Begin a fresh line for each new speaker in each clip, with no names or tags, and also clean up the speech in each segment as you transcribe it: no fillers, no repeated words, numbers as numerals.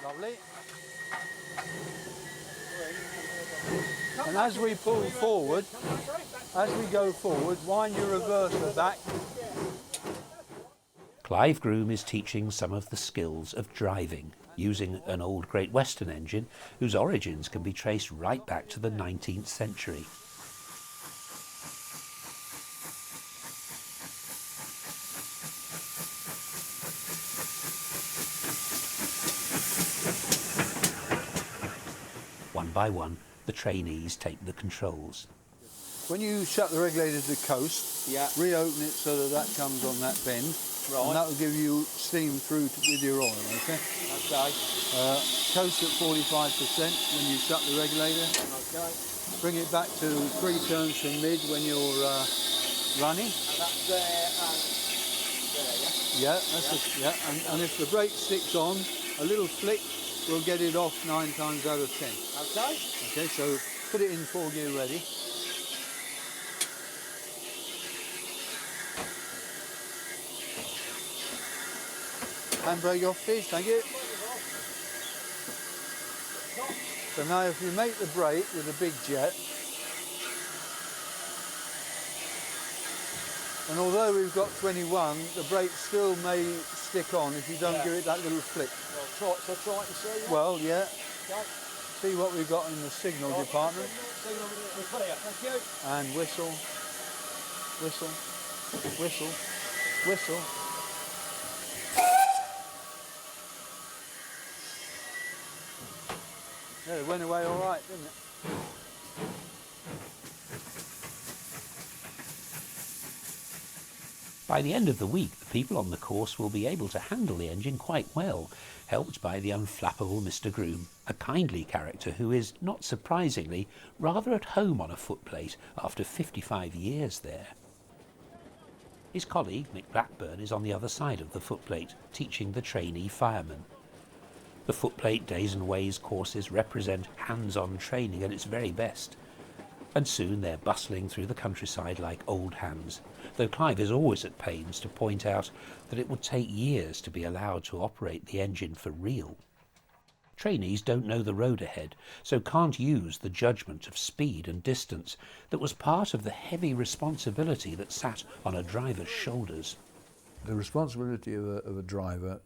Lovely. And as we pull forward, as we go forward, wind your reverser back.
Clive Groome is teaching some of the skills of driving, using an old Great Western engine whose origins can be traced right back to the 19th century. One by one, the trainees take the controls.
When you shut the regulator to coast, reopen it so that that comes on that bend, and that will give you steam through with your oil, okay?
Okay.
Coast at 45% when you shut the regulator.
Okay.
Bring it back to 3 turns from mid when you're running.
And that's there and there,
Yeah, that's
yeah.
And if the brake sticks on, a little flick will get it off 9 times out of 10.
Okay.
Okay, so put it in 4 gear ready. Handbrake off, please, thank you. So now if you make the brake with a big jet, and although we've got 21, the brake still may stick on if you don't give it that little flick.
Well, try to see. Yeah.
Well, yeah.
Okay.
See what we've got in the signal department.
Signal, we're clear. Thank you.
And whistle, whistle, whistle, whistle. Yeah, it went away all right, didn't it?
By the end of the week, the people on the course will be able to handle the engine quite well, helped by the unflappable Mr. Groome, a kindly character who is, not surprisingly, rather at home on a footplate after 55 years there. His colleague, Nick Blackburn, is on the other side of the footplate, teaching the trainee firemen. The footplate Days and Ways courses represent hands-on training at its very best. And soon they're bustling through the countryside like old hands, though Clive is always at pains to point out that it would take years to be allowed to operate the engine for real. Trainees don't know the road ahead, so can't use the judgment of speed and distance that was part of the heavy responsibility that sat on a driver's shoulders.
The responsibility of a driver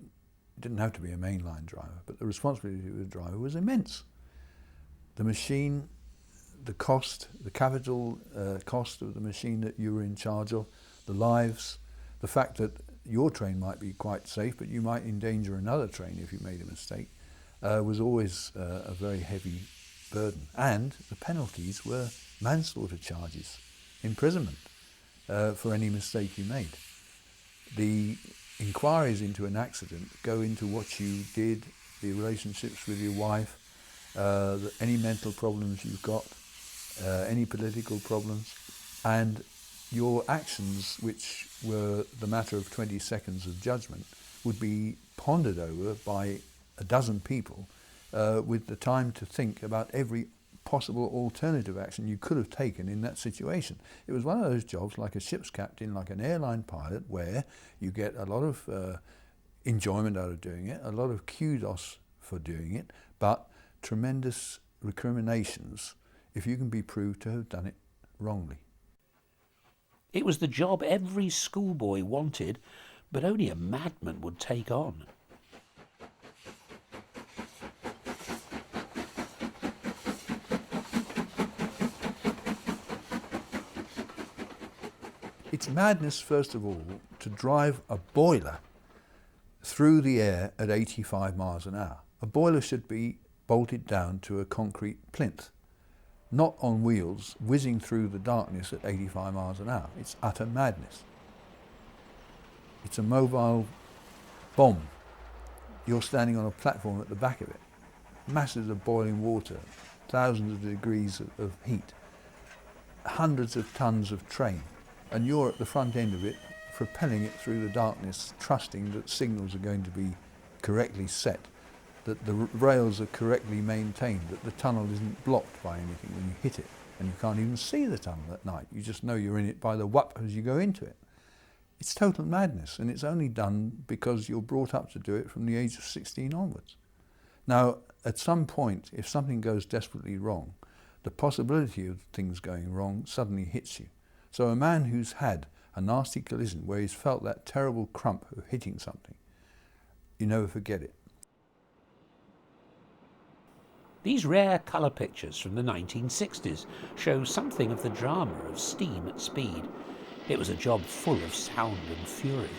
didn't have to be a mainline driver, but the responsibility of a driver was immense. The machine, the cost, the capital cost of the machine that you were in charge of, the lives, the fact that your train might be quite safe, but you might endanger another train if you made a mistake, was always a very heavy burden. And the penalties were manslaughter charges, imprisonment for any mistake you made. The inquiries into an accident go into what you did, the relationships with your wife, any mental problems you've got, any political problems, and your actions, which were the matter of 20 seconds of judgment, would be pondered over by a dozen people with the time to think about every possible alternative action you could have taken in that situation. It was one of those jobs, like a ship's captain, like an airline pilot, where you get a lot of enjoyment out of doing it, a lot of kudos for doing it, but tremendous recriminations if you can be proved to have done it wrongly.
It was the job every schoolboy wanted, but only a madman would take on.
It's madness, first of all, to drive a boiler through the air at 85 miles an hour. A boiler should be bolted down to a concrete plinth, not on wheels, whizzing through the darkness at 85 miles an hour. It's utter madness. It's a mobile bomb. You're standing on a platform at the back of it. Masses of boiling water, thousands of degrees of heat, hundreds of tons of train, and you're at the front end of it, propelling it through the darkness, trusting that signals are going to be correctly set, that the rails are correctly maintained, that the tunnel isn't blocked by anything when you hit it, and you can't even see the tunnel at night. You just know you're in it by the whoop as you go into it. It's total madness, and it's only done because you're brought up to do it from the age of 16 onwards. Now, at some point, if something goes desperately wrong, the possibility of things going wrong suddenly hits you. So a man who's had a nasty collision where he's felt that terrible crump of hitting something, you never forget it.
These rare colour pictures from the 1960s show something of the drama of steam at speed. It was a job full of sound and fury.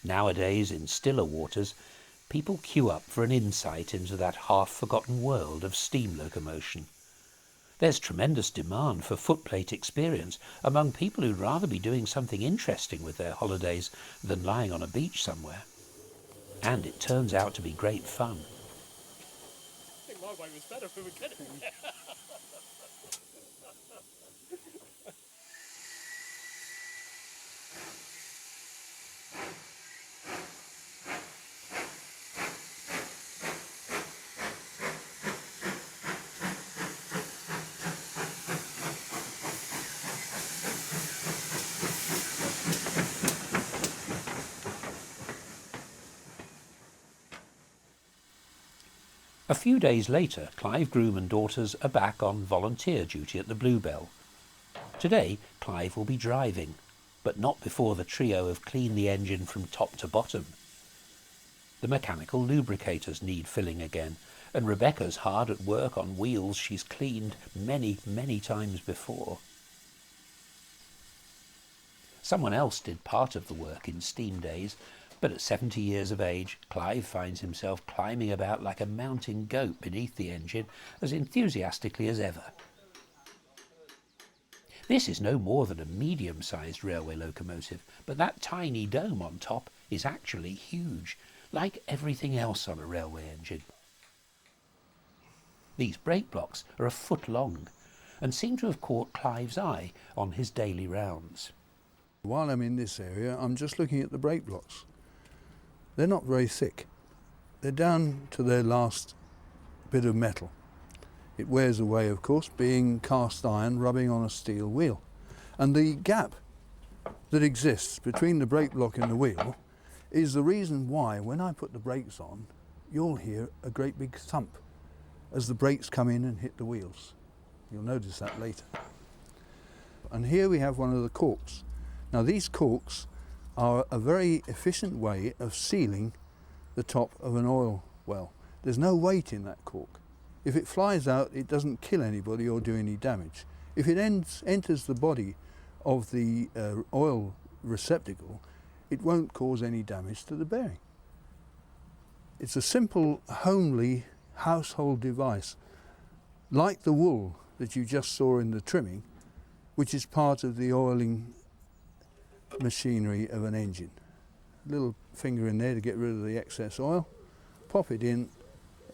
Nowadays, in stiller waters, people queue up for an insight into that half-forgotten world of steam locomotion. There's tremendous demand for footplate experience among people who'd rather be doing something interesting with their holidays than lying on a beach somewhere. And it turns out to be great fun.
I think my way was better if we were getting there.
A few days later, Clive Groome and daughters are back on volunteer duty at the Bluebell. Today, Clive will be driving, but not before the trio have cleaned the engine from top to bottom. The mechanical lubricators need filling again, and Rebecca's hard at work on wheels she's cleaned many, many times before. Someone else did part of the work in steam days, but at 70 years of age, Clive finds himself climbing about like a mountain goat beneath the engine as enthusiastically as ever. This is no more than a medium-sized railway locomotive, but that tiny dome on top is actually huge, like everything else on a railway engine. These brake blocks are a foot long and seem to have caught Clive's eye on his daily rounds.
While I'm in this area, I'm just looking at the brake blocks. They're not very thick. They're down to their last bit of metal. It wears away, of course, being cast iron rubbing on a steel wheel. And the gap that exists between the brake block and the wheel is the reason why, when I put the brakes on, you'll hear a great big thump as the brakes come in and hit the wheels. You'll notice that later. And here we have one of the corks. Now these corks are a very efficient way of sealing the top of an oil well. There's no weight in that cork. If it flies out, it doesn't kill anybody or do any damage. If it enters the body of the oil receptacle, it won't cause any damage to the bearing. It's a simple, homely household device, like the wool that you just saw in the trimming, which is part of the oiling machinery of an engine. A little finger in there to get rid of the excess oil, pop it in,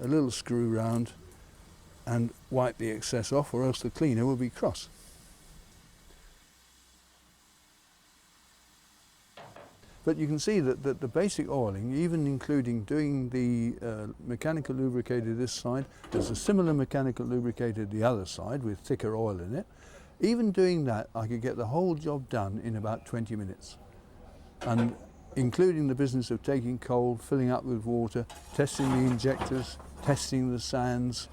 a little screw round and wipe the excess off, or else the cleaner will be cross. But you can see that the basic oiling, even including doing the mechanical lubricator this side, there's a similar mechanical lubricator the other side with thicker oil in it. Even doing that, I could get the whole job done in about 20 minutes. And including the business of taking coal, filling up with water, testing the injectors, testing the sands,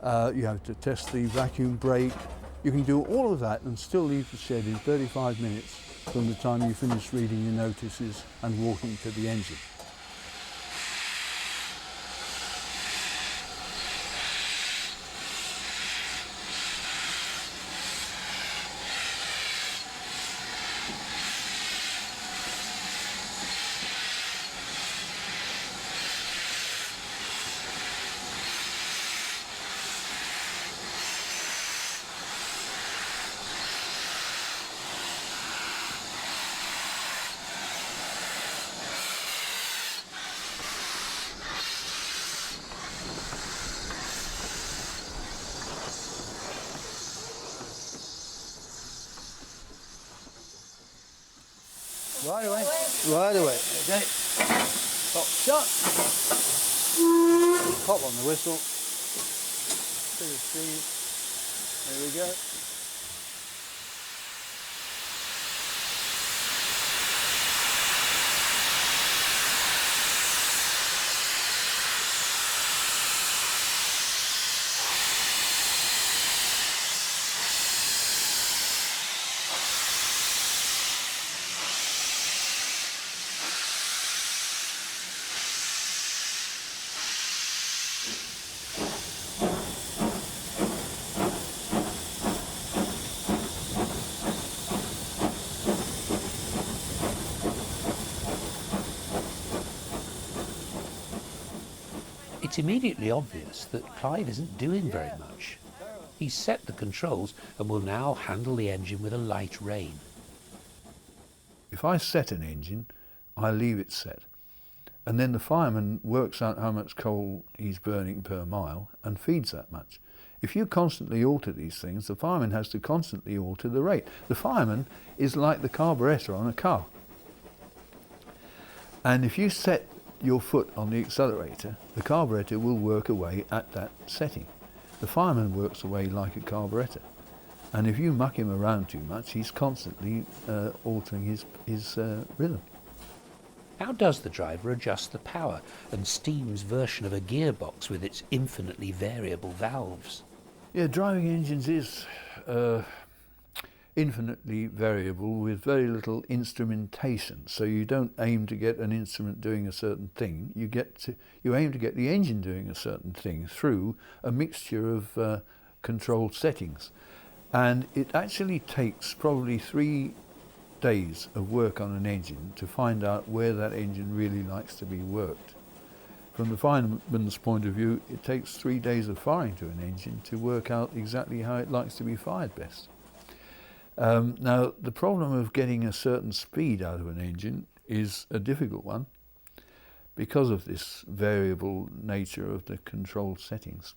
you have to test the vacuum brake. You can do all of that and still leave the shed in 35 minutes from the time you finish reading your notices and walking to the engine.
Right away. Right away. Okay. Top shut. Pop on the whistle. Bit of speed. There we go.
It's immediately obvious that Clive isn't doing very much. He's set the controls and will now handle the engine with a light rein.
If I set an engine, I leave it set. And then the fireman works out how much coal he's burning per mile and feeds that much. If you constantly alter these things, the fireman has to constantly alter the rate. The fireman is like the carburettor on a car. And if you set your foot on the accelerator, the carburettor will work away at that setting. The fireman works away like a carburettor. And if you muck him around too much, he's constantly altering his rhythm.
How does the driver adjust the power and Steam's version of a gearbox with its infinitely variable valves?
Yeah, driving engines is infinitely variable with very little instrumentation. So you don't aim to get an instrument doing a certain thing. You aim to get the engine doing a certain thing through a mixture of controlled settings. And it actually takes probably 3 days of work on an engine to find out where that engine really likes to be worked. From the fireman's point of view, it takes 3 days of firing to an engine to work out exactly how it likes to be fired best. Now, the problem of getting a certain speed out of an engine is a difficult one because of this variable nature of the controlled settings.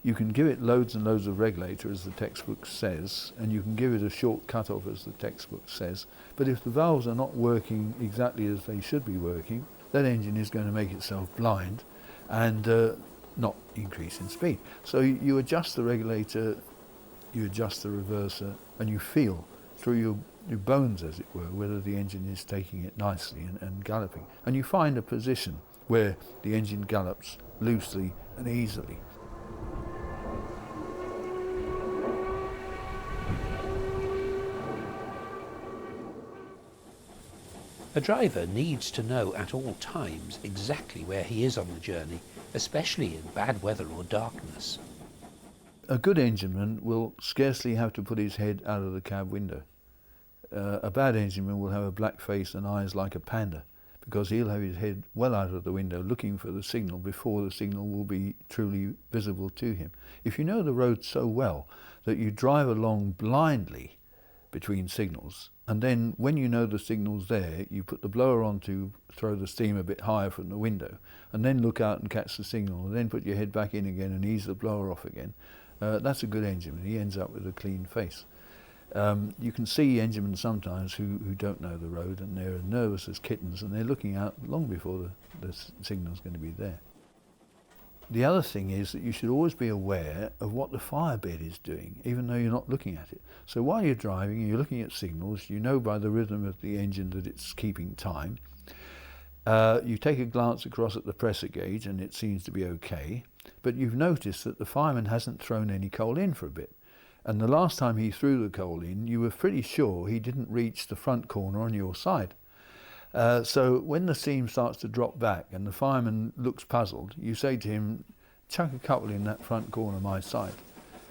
You can give it loads and loads of regulator, as the textbook says, and you can give it a short cut-off, as the textbook says, but if the valves are not working exactly as they should be working, that engine is going to make itself blind and not increase in speed. So you adjust the regulator, you adjust the reverser, and you feel through your bones, as it were, whether the engine is taking it nicely and galloping. And you find a position where the engine gallops loosely and easily.
A driver needs to know at all times exactly where he is on the journey, especially in bad weather or darkness.
A good engineman will scarcely have to put his head out of the cab window. A bad engineman will have a black face and eyes like a panda, because he'll have his head well out of the window looking for the signal before the signal will be truly visible to him. If you know the road so well that you drive along blindly between signals, and then when you know the signal's there, you put the blower on to throw the steam a bit higher from the window, and then look out and catch the signal, and then put your head back in again and ease the blower off again. That's a good engineman. He ends up with a clean face. You can see enginemen sometimes who don't know the road, and they're nervous as kittens, and they're looking out long before the signal's going to be there. The other thing is that you should always be aware of what the fire bed is doing, even though you're not looking at it. So while you're driving and you're looking at signals, you know by the rhythm of the engine that it's keeping time. You take a glance across at the pressure gauge and it seems to be okay, but you've noticed that the fireman hasn't thrown any coal in for a bit. And the last time he threw the coal in, you were pretty sure he didn't reach the front corner on your side. So when the steam starts to drop back and the fireman looks puzzled, you say to him, chuck a couple in that front corner my side.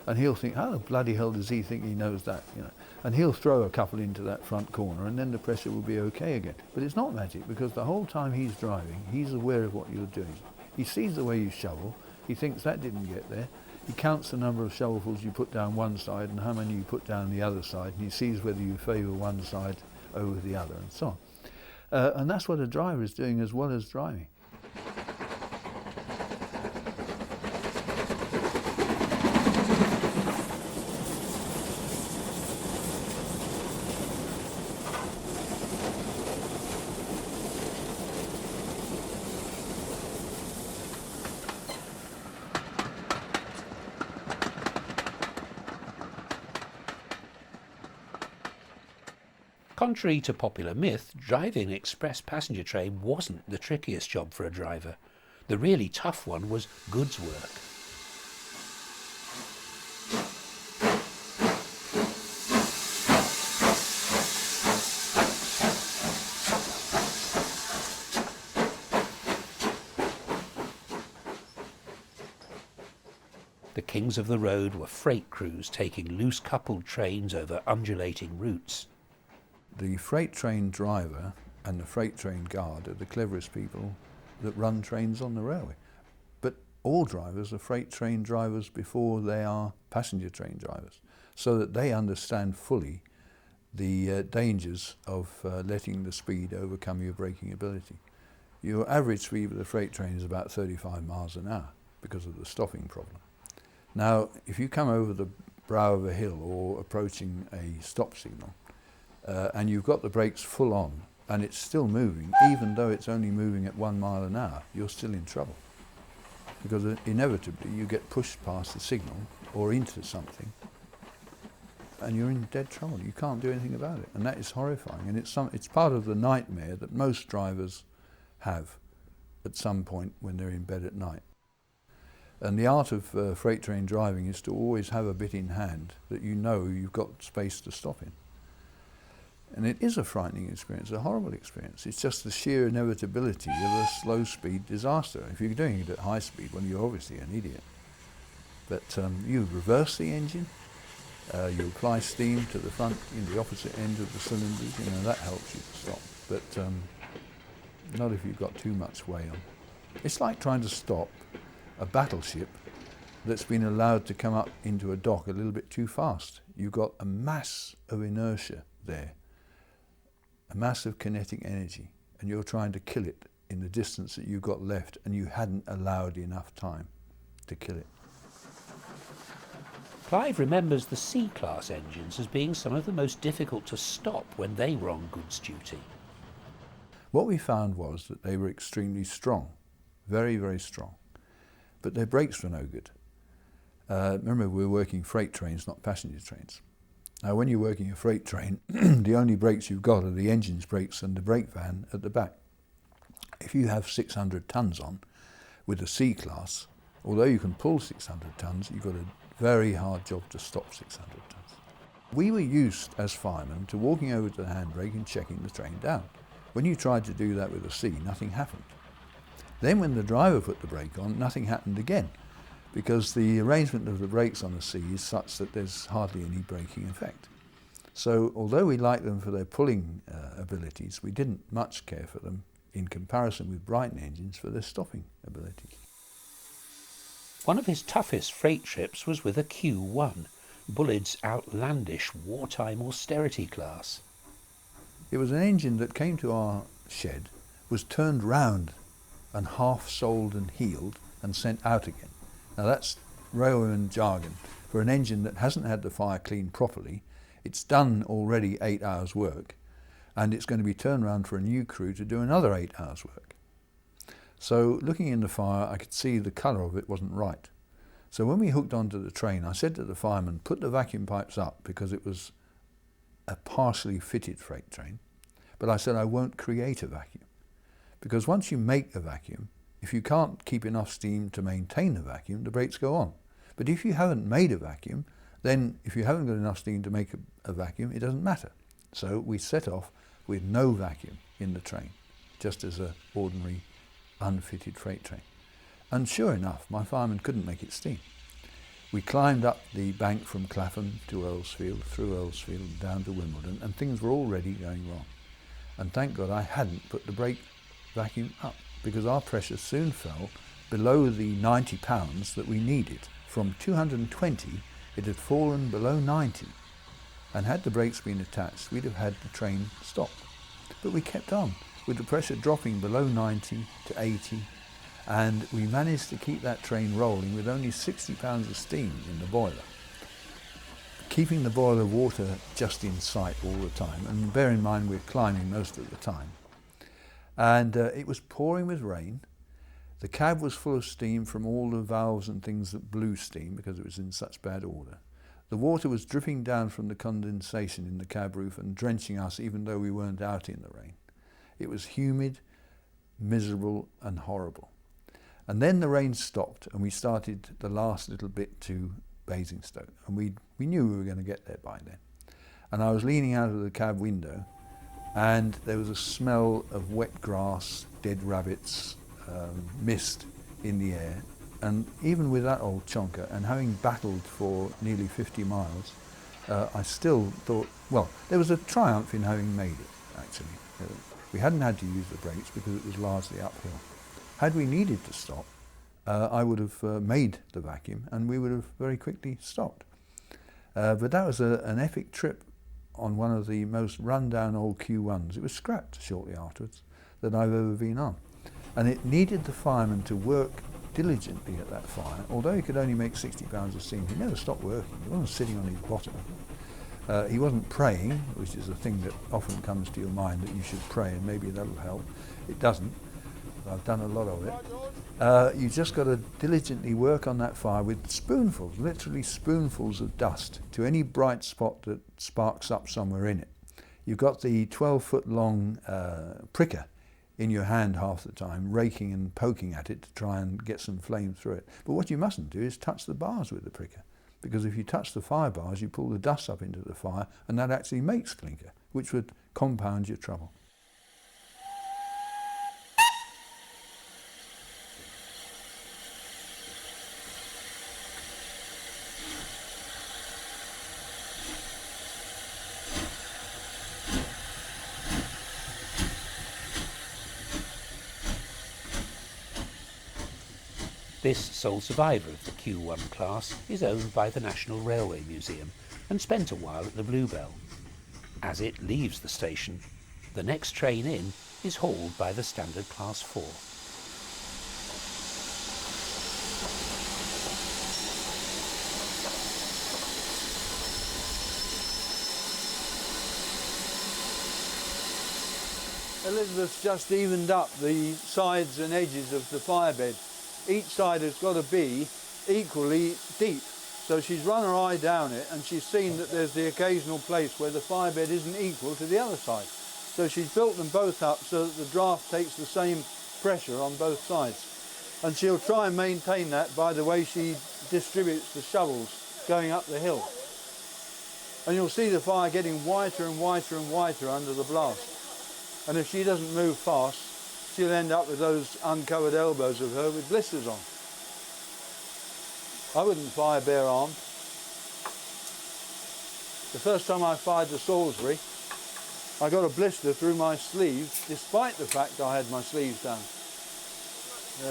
And he'll think, how the bloody hell does he think he knows that? You know? And he'll throw a couple into that front corner and then the pressure will be okay again. But it's not magic, because the whole time he's driving, he's aware of what you're doing. He sees the way you shovel, he thinks that didn't get there. He counts the number of shovelfuls you put down one side and how many you put down the other side, and he sees whether you favour one side over the other, and so on. And that's what a driver is doing as well as driving.
Contrary to popular myth, driving an express passenger train wasn't the trickiest job for a driver. The really tough one was goods work. The kings of the road were freight crews taking loose coupled trains over undulating routes.
The freight train driver and the freight train guard are the cleverest people that run trains on the railway. But all drivers are freight train drivers before they are passenger train drivers, so that they understand fully the dangers of letting the speed overcome your braking ability. Your average speed with a freight train is about 35 miles an hour because of the stopping problem. Now, if you come over the brow of a hill or approaching a stop signal, and you've got the brakes full on, and it's still moving, even though it's only moving at 1 mile an hour, you're still in trouble. Because inevitably you get pushed past the signal or into something, and you're in dead trouble. You can't do anything about it, and that is horrifying. And it's part of the nightmare that most drivers have at some point when they're in bed at night. And the art of freight train driving is to always have a bit in hand that you know you've got space to stop in. And it is a frightening experience, a horrible experience. It's just the sheer inevitability of a slow speed disaster. If you're doing it at high speed, well, you're obviously an idiot. But you reverse the engine, you apply steam to the front, in the opposite end of the cylinders, you know, that helps you to stop. But not if you've got too much way on. It's like trying to stop a battleship that's been allowed to come up into a dock a little bit too fast. You've got a mass of inertia there, a mass of kinetic energy, and you're trying to kill it in the distance that you've got left, and you hadn't allowed enough time to kill it.
Clive remembers the C-class engines as being some of the most difficult to stop when they were on goods duty.
What we found was that they were extremely strong, very, very strong, but their brakes were no good. Remember, we were working freight trains, not passenger trains. Now, when you're working a freight train, the only brakes you've got are the engine's brakes and the brake van at the back. If you have 600 tons on with a C-class, although you can pull 600 tons, you've got a very hard job to stop 600 tons. We were used as firemen to walking over to the handbrake and checking the train down. When you tried to do that with a C, nothing happened. Then when the driver put the brake on, nothing happened again, because the arrangement of the brakes on a C is such that there's hardly any braking effect. So although we liked them for their pulling abilities, we didn't much care for them in comparison with Brighton engines for their stopping abilities.
One of his toughest freight trips was with a Q1, Bulleid's outlandish wartime austerity class.
It was an engine that came to our shed, was turned round and half soled and healed and sent out again. Now that's railwayman jargon. For an engine that hasn't had the fire cleaned properly, it's done already 8 hours work, and it's going to be turned around for a new crew to do another 8 hours work. So looking in the fire, I could see the colour of it wasn't right. So when we hooked onto the train, I said to the fireman, put the vacuum pipes up, because it was a partially fitted freight train. But I said I won't create a vacuum. Because once you make a vacuum, if you can't keep enough steam to maintain the vacuum, the brakes go on. But if you haven't made a vacuum, then if you haven't got enough steam to make a vacuum, it doesn't matter. So we set off with no vacuum in the train, just as an ordinary unfitted freight train. And sure enough, my fireman couldn't make it steam. We climbed up the bank from Clapham to Earlsfield, through Earlsfield and down to Wimbledon, and things were already going wrong. And thank God I hadn't put the brake vacuum up, because our pressure soon fell below the 90 pounds that we needed. From 220, it had fallen below 90. And had the brakes been attached, we'd have had the train stopped. But we kept on, with the pressure dropping below 90 to 80, and we managed to keep that train rolling with only 60 pounds of steam in the boiler, keeping the boiler water just in sight all the time. And bear in mind, we're climbing most of the time. And it was pouring with rain. The cab was full of steam from all the valves and things that blew steam, because it was in such bad order. The water was dripping down from the condensation in the cab roof and drenching us even though we weren't out in the rain. It was humid, miserable and horrible. And then the rain stopped and we started the last little bit to Basingstoke, and we knew we were going to get there by then. And I was leaning out of the cab window and there was a smell of wet grass, dead rabbits, mist in the air. And even with that old chonker, and having battled for nearly 50 miles, I still thought, well, there was a triumph in having made it, actually. We hadn't had to use the brakes because it was largely uphill. Had we needed to stop, I would have made the vacuum and we would have very quickly stopped. But that was an epic trip on one of the most run-down old Q1s. It was scrapped shortly afterwards that I've ever been on. And it needed the fireman to work diligently at that fire. Although he could only make 60 pounds of steam, he never stopped working. He wasn't sitting on his bottom. He wasn't praying, which is a thing that often comes to your mind, that you should pray and maybe that'll help. It doesn't. I've done a lot of it. You just got to diligently work on that fire with spoonfuls, literally spoonfuls of dust to any bright spot that sparks up somewhere in it. You've got the 12-foot long pricker in your hand half the time, raking and poking at it to try and get some flame through it. But what you mustn't do is touch the bars with the pricker, because if you touch the fire bars, you pull the dust up into the fire, and that actually makes clinker, which would compound your trouble.
This sole survivor of the Q1 class is owned by the National Railway Museum and spent a while at the Bluebell. As it leaves the station, the next train in is hauled by the Standard Class 4.
Elizabeth's just evened up the sides and edges of the fire bed. Each side has got to be equally deep. So she's run her eye down it and she's seen that there's the occasional place where the fire bed isn't equal to the other side. So she's built them both up so that the draft takes the same pressure on both sides. And she'll try and maintain that by the way she distributes the shovels going up the hill. And you'll see the fire getting whiter and whiter and whiter under the blast. And if she doesn't move fast, she'll end up with those uncovered elbows of her with blisters on. I wouldn't fire bare armed. The first time I fired the Salisbury, I got a blister through my sleeve, despite the fact I had my sleeves down.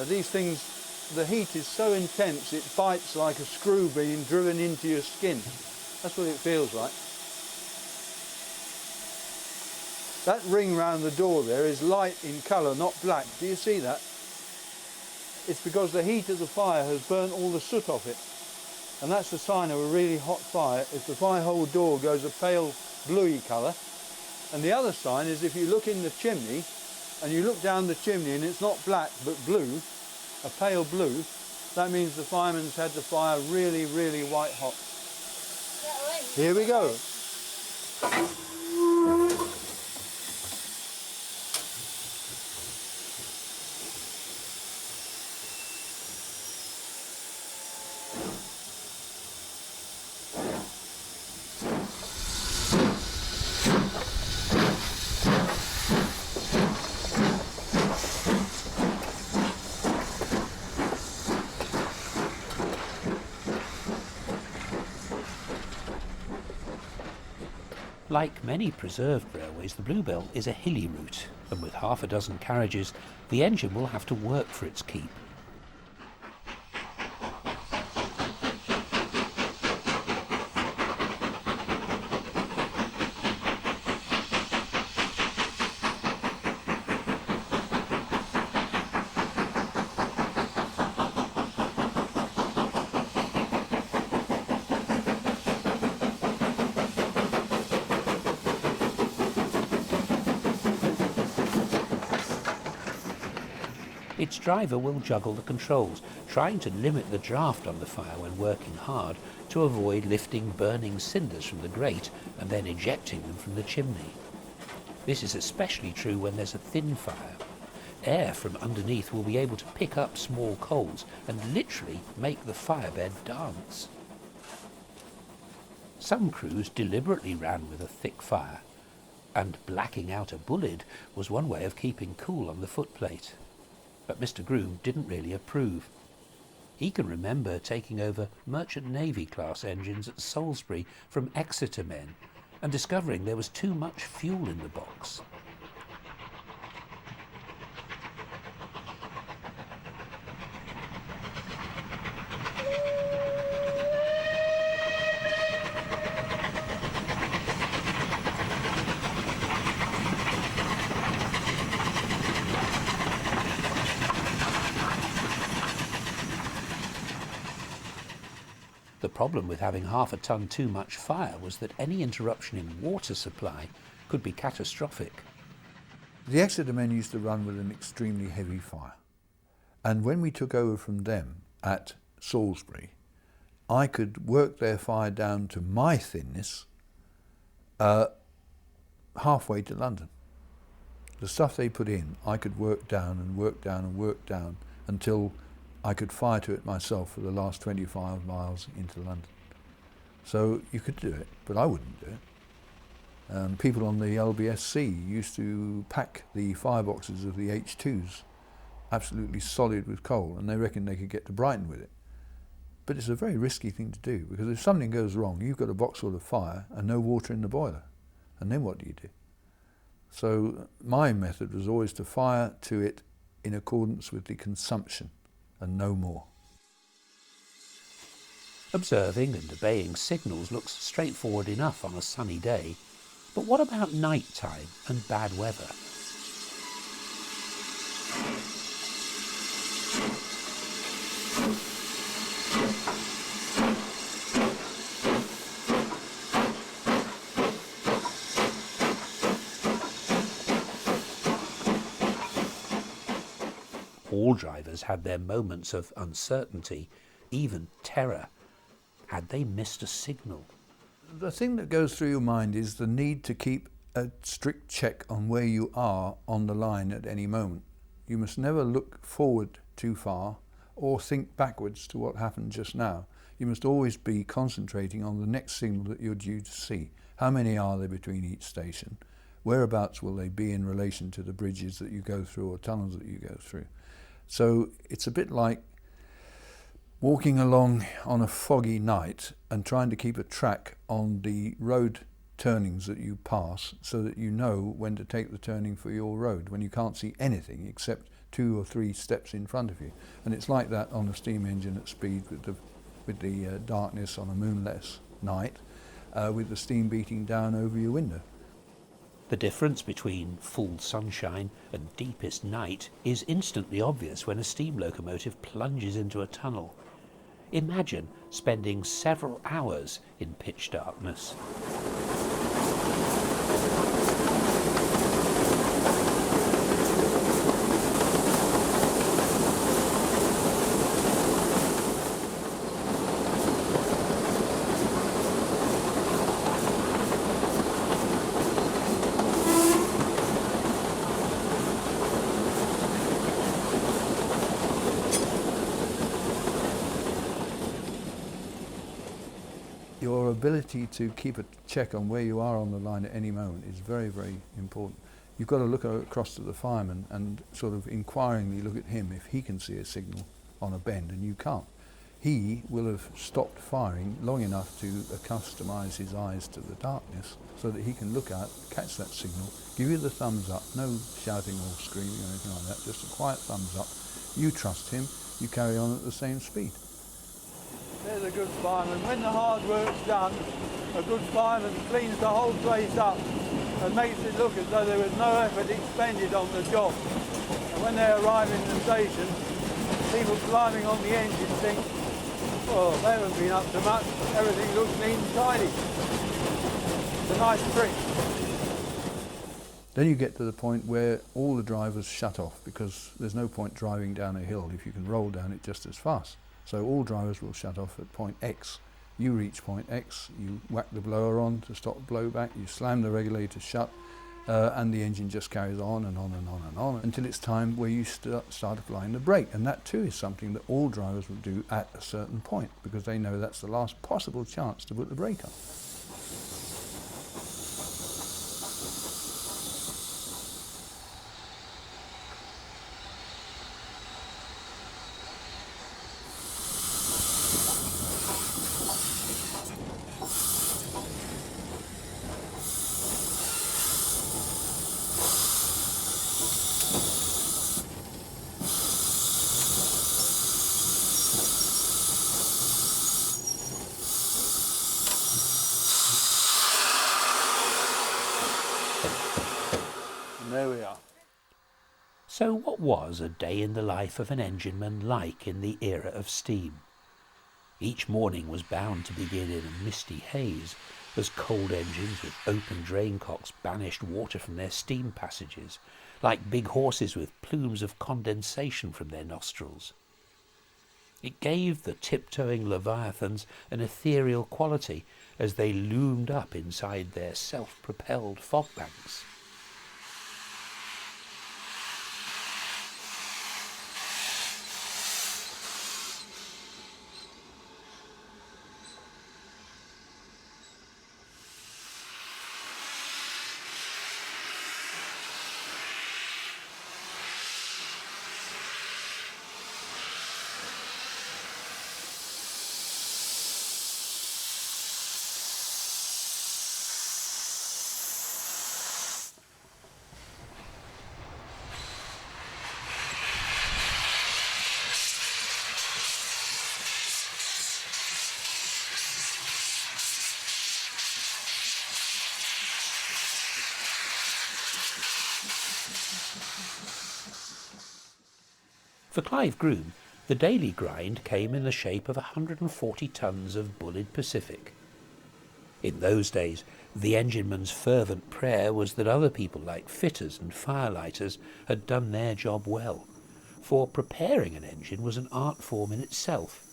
These things, the heat is so intense, it bites like a screw being driven into your skin. That's what it feels like. That ring round the door there is light in colour, not black. Do you see that? It's because the heat of the fire has burnt all the soot off it. And that's the sign of a really hot fire, if the fire hole door goes a pale bluey colour. And the other sign is if you look in the chimney, and you look down the chimney and it's not black but blue, a pale blue, that means the fireman's had the fire really, really white hot. Here we go.
Like many preserved railways, the Bluebell is a hilly route, and with half a dozen carriages, the engine will have to work for its keep. its driver will juggle the controls, trying to limit the draft on the fire when working hard to avoid lifting burning cinders from the grate and then ejecting them from the chimney. This is especially true when there's a thin fire. Air from underneath will be able to pick up small coals and literally make the firebed dance. Some crews deliberately ran with a thick fire, and blacking out a bullet was one way of keeping cool on the footplate. But Mr. Groome didn't really approve. He can remember taking over Merchant Navy class engines at Salisbury from Exeter men and discovering there was too much fuel in the box. The problem with having half a ton too much fire was that any interruption in water supply could be catastrophic.
The Exeter men used to run with an extremely heavy fire. And when we took over from them at Salisbury, I could work their fire down to my thinness halfway to London. The stuff they put in, I could work down and work down and work down until I could fire to it myself for the last 25 miles into London. So you could do it, but I wouldn't do it. People on the LBSC used to pack the fireboxes of the H2s absolutely solid with coal, and they reckoned they could get to Brighton with it. But it's a very risky thing to do, because if something goes wrong, you've got a box full of fire and no water in the boiler. And then what do you do? So my method was always to fire to it in accordance with the consumption and no more.
Observing and obeying signals looks straightforward enough on a sunny day, but what about night time and bad weather? All drivers had their moments of uncertainty, even terror. Had they missed a signal?
The thing that goes through your mind is the need to keep a strict check on where you are on the line at any moment. You must never look forward too far or think backwards to what happened just now. You must always be concentrating on the next signal that you're due to see. How many are there between each station? Whereabouts will they be in relation to the bridges that you go through or tunnels that you go through? So it's a bit like walking along on a foggy night and trying to keep a track on the road turnings that you pass so that you know when to take the turning for your road when you can't see anything except 2 or 3 steps in front of you. And it's like that on a steam engine at speed with the darkness on a moonless night with the steam beating down over your window.
The difference between full sunshine and deepest night is instantly obvious when a steam locomotive plunges into a tunnel. Imagine spending several hours in pitch darkness.
Your ability to keep a check on where you are on the line at any moment is very, very important. You've got to look across to the fireman and sort of inquiringly look at him if he can see a signal on a bend and you can't. He will have stopped firing long enough to accustomise his eyes to the darkness so that he can look out, catch that signal, give you the thumbs up, no shouting or screaming or anything like that, just a quiet thumbs up. You trust him, you carry on at the same speed.
There's a good fireman. When the hard work's done, a good fireman cleans the whole place up and makes it look as though there was no effort expended on the job. And when they arrive in the station, people climbing on the engine think, well, they haven't been up to much. Everything looks neat and tidy. It's a nice trick.
Then you get to the point where all the drivers shut off, because there's no point driving down a hill if you can roll down it just as fast. So all drivers will shut off at point X. You reach point X, you whack the blower on to stop blowback, you slam the regulator shut, and the engine just carries on and on and on and on until it's time where you start applying the brake. And that too is something that all drivers will do at a certain point, because they know that's the last possible chance to put the brake on.
And there we are.
So what was a day in the life of an engineman like in the era of steam? Each morning was bound to begin in a misty haze, as cold engines with open drain-cocks banished water from their steam passages, like big horses with plumes of condensation from their nostrils. It gave the tiptoeing leviathans an ethereal quality as they loomed up inside their self-propelled fog banks. For Clive Groome, the daily grind came in the shape of 140 tons of bullied Pacific. In those days, the engineman's fervent prayer was that other people like fitters and firelighters had done their job well, for preparing an engine was an art form in itself,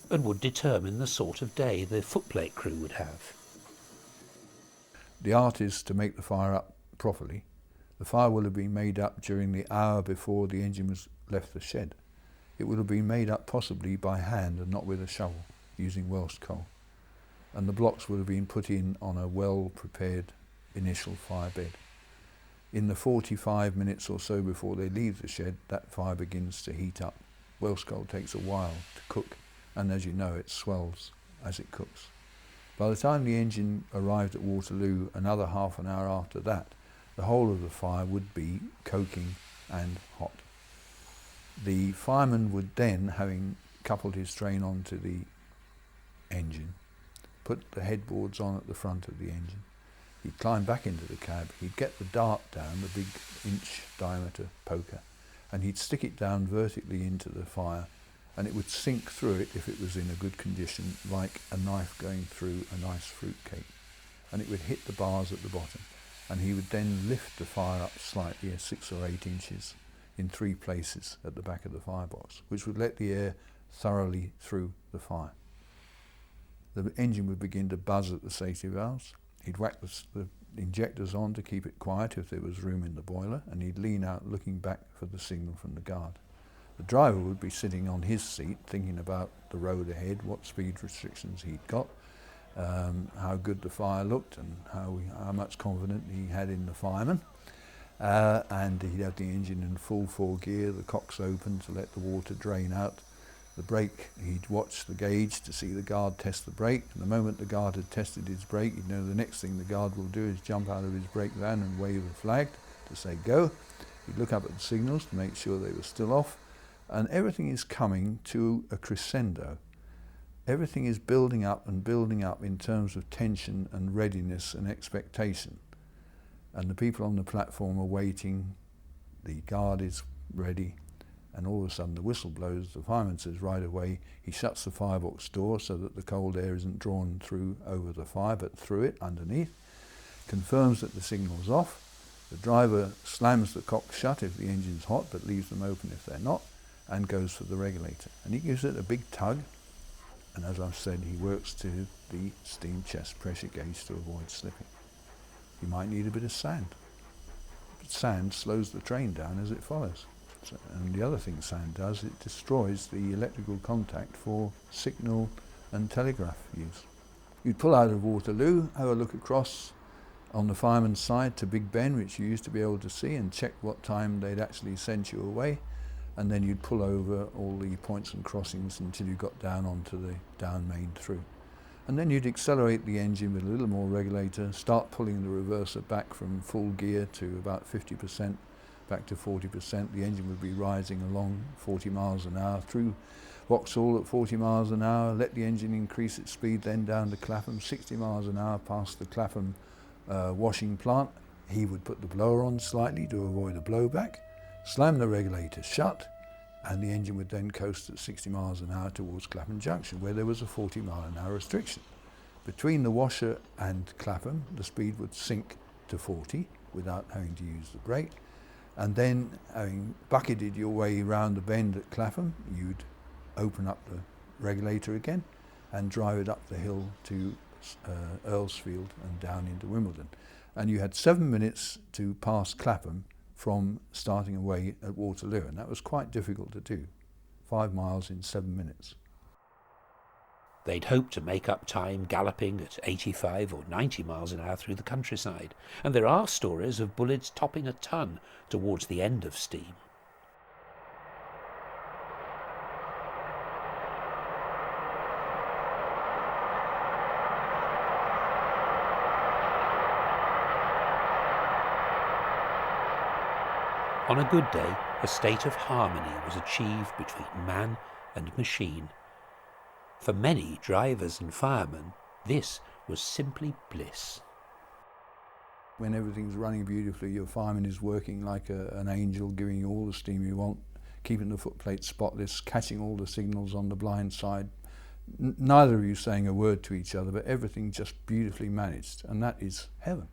and would determine the sort of day the footplate crew would have.
The art is to make the fire up properly. The fire will have been made up during the hour before the engine was left the shed. It would have been made up possibly by hand and not with a shovel, using Welsh coal. And the blocks would have been put in on a well-prepared initial fire bed. In the 45 minutes or so before they leave the shed, that fire begins to heat up. Welsh coal takes a while to cook, and as you know, it swells as it cooks. By the time the engine arrived at Waterloo, another half an hour after that, the whole of the fire would be coking and hot. The fireman would then, having coupled his train onto the engine, put the headboards on at the front of the engine. He'd climb back into the cab, he'd get the dart down, the big inch diameter poker, and he'd stick it down vertically into the fire, and it would sink through it if it was in a good condition, like a knife going through a nice fruit cake. And it would hit the bars at the bottom, and he would then lift the fire up slightly, 6 or 8 inches, in 3 places at the back of the firebox, which would let the air thoroughly through the fire. The engine would begin to buzz at the safety valves. He'd whack the injectors on to keep it quiet if there was room in the boiler, and he'd lean out looking back for the signal from the guard. The driver would be sitting on his seat thinking about the road ahead, what speed restrictions he'd got, how good the fire looked, and how much confidence he had in the fireman. And he'd have the engine in full 4 gear, the cocks open to let the water drain out. The brake, he'd watch the gauge to see the guard test the brake, and the moment the guard had tested his brake, he'd know the next thing the guard will do is jump out of his brake van and wave a flag to say go. He'd look up at the signals to make sure they were still off, and everything is coming to a crescendo. Everything is building up in terms of tension and readiness and expectation. And the people on the platform are waiting, the guard is ready, and all of a sudden the whistle blows, the fireman says right away, he shuts the firebox door so that the cold air isn't drawn through over the fire, but through it underneath, confirms that the signal's off, The driver slams the cocks shut if the engine's hot, but leaves them open if they're not, and goes for the regulator. And he gives it a big tug, and as I've said, he works to the steam chest pressure gauge to avoid slipping. You might need a bit of sand. But sand slows the train down as it follows. And the other thing sand does, it destroys the electrical contact for signal and telegraph use. You'd pull out of Waterloo, have a look across on the fireman's side to Big Ben, which you used to be able to see, and check what time they'd actually sent you away, and then you'd pull over all the points and crossings until you got down onto the down main through. And then you'd accelerate the engine with a little more regulator, start pulling the reverser back from full gear to about 50%, back to 40%. The engine would be rising along 40 miles an hour through Vauxhall at 40 miles an hour, let the engine increase its speed, then down to Clapham, 60 miles an hour past the Clapham washing plant. He would put the blower on slightly to avoid a blowback, slam the regulator shut, and the engine would then coast at 60 miles an hour towards Clapham Junction, where there was a 40 mile an hour restriction. Between the washer and Clapham, the speed would sink to 40 without having to use the brake. And then, having bucketed your way round the bend at Clapham, you'd open up the regulator again and drive it up the hill to Earlsfield and down into Wimbledon. And you had 7 minutes to pass Clapham from starting away at Waterloo, and that was quite difficult to do. 5 miles in 7 minutes.
They'd hoped to make up time galloping at 85 or 90 miles an hour through the countryside, and there are stories of bullets topping a ton towards the end of steam. On a good day, a state of harmony was achieved between man and machine. For many drivers and firemen, this was simply bliss.
When everything's running beautifully, your fireman is working like an angel, giving you all the steam you want, keeping the footplate spotless, catching all the signals on the blind side. Neither of you saying a word to each other, but everything just beautifully managed, and that is heaven.